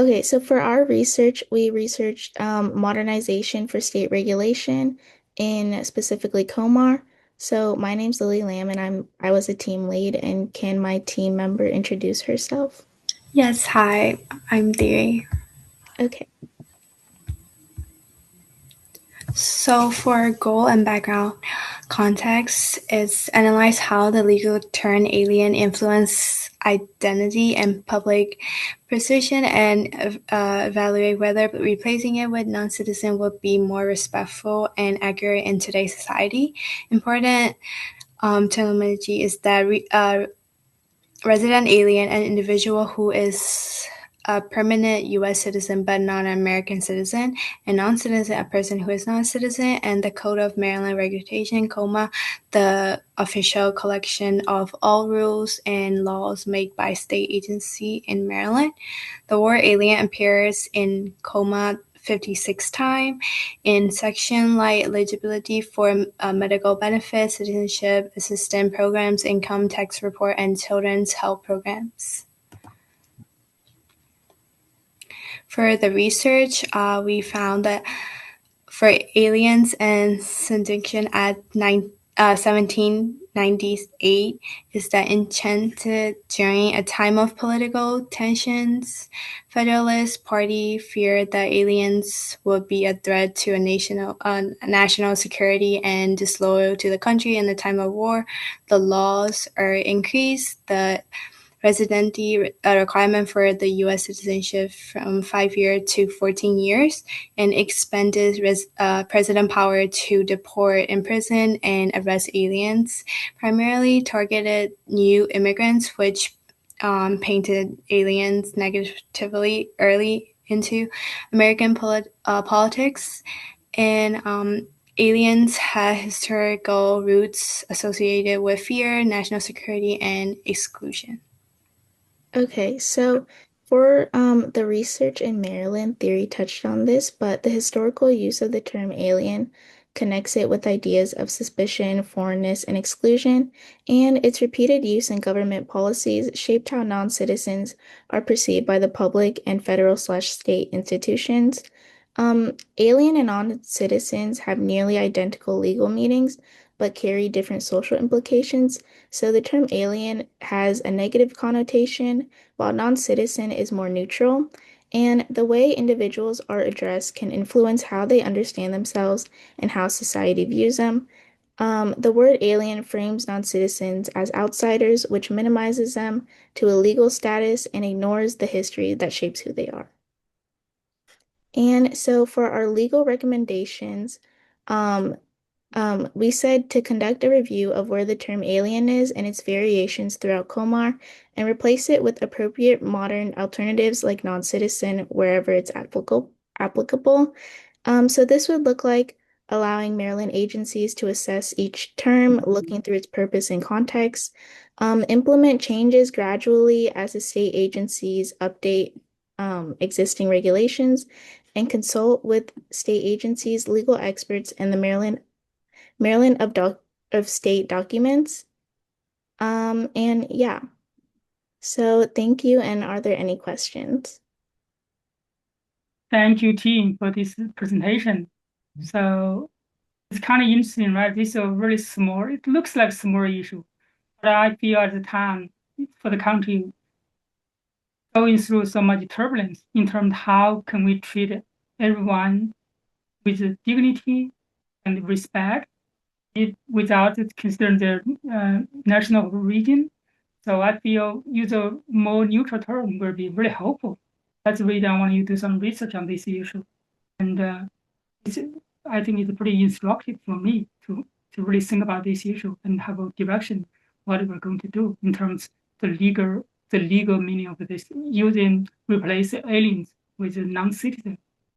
Okay, so for our research, we researched modernization for state regulation in specifically COMAR. So my name's Lily Lamb, and I was a team lead. And can my team member introduce herself? Yes, hi, I'm Theory. Okay. So, for goal and background context, is analyze how the legal term alien influence identity and public perception and evaluate whether replacing it with non citizen would be more respectful and accurate in today's society. Important terminology is that resident alien, an individual who is a permanent U.S. citizen but not an American citizen, a non-citizen, a person who is not a citizen, and the Code of Maryland Regulation, the official collection of all rules and laws made by state agency in Maryland. The word alien appears in COMA 56 times in section like eligibility for medical benefits, citizenship assistance programs, income tax report, and children's health programs. For the research, we found that for aliens and Syndication Act 1798 is that enchanted during a time of political tensions. Federalist Party feared that aliens would be a threat to a national security and disloyal to the country in the time of war. The laws are increased. The residency requirement for the U.S. citizenship from 5 years to 14 years, and expanded president power to deport, imprison, and arrest aliens, primarily targeted new immigrants, which painted aliens negatively early into American politics. And aliens had historical roots associated with fear, national security, and exclusion. Okay, so for the research in Maryland, theory touched on this, but the historical use of the term alien connects it with ideas of suspicion, foreignness, and exclusion, and its repeated use in government policies shaped how non-citizens are perceived by the public and federal/state institutions. Alien and non-citizens have nearly identical legal meanings, but carry different social implications. So the term alien has a negative connotation, while non-citizen is more neutral. And the way individuals are addressed can influence how they understand themselves and how society views them. The word alien frames non-citizens as outsiders, which minimizes them to a legal status and ignores the history that shapes who they are. And so for our legal recommendations, um, we said to conduct a review of where the term alien is and its variations throughout COMAR and replace it with appropriate modern alternatives like non-citizen wherever it's applicable. So this would look like allowing Maryland agencies to assess each term, looking through its purpose and context, implement changes gradually as the state agencies update existing regulations, and consult with state agencies, legal experts, and the Maryland of state documents. And yeah, so thank you. And are there any questions? Thank you, team, for this presentation. So it's kind of interesting, right? This is a really small, it looks like a small issue, but I feel at the time for the country going through so much turbulence in terms of how can we treat everyone with dignity and respect without considering their national origin. So I feel use a more neutral term will be really helpful. That's the reason I want you to do some research on this issue. And it's, I think it's pretty instructive for me to really think about this issue and have a direction what we're going to do in terms of the legal meaning of this, using replace aliens with non-citizen.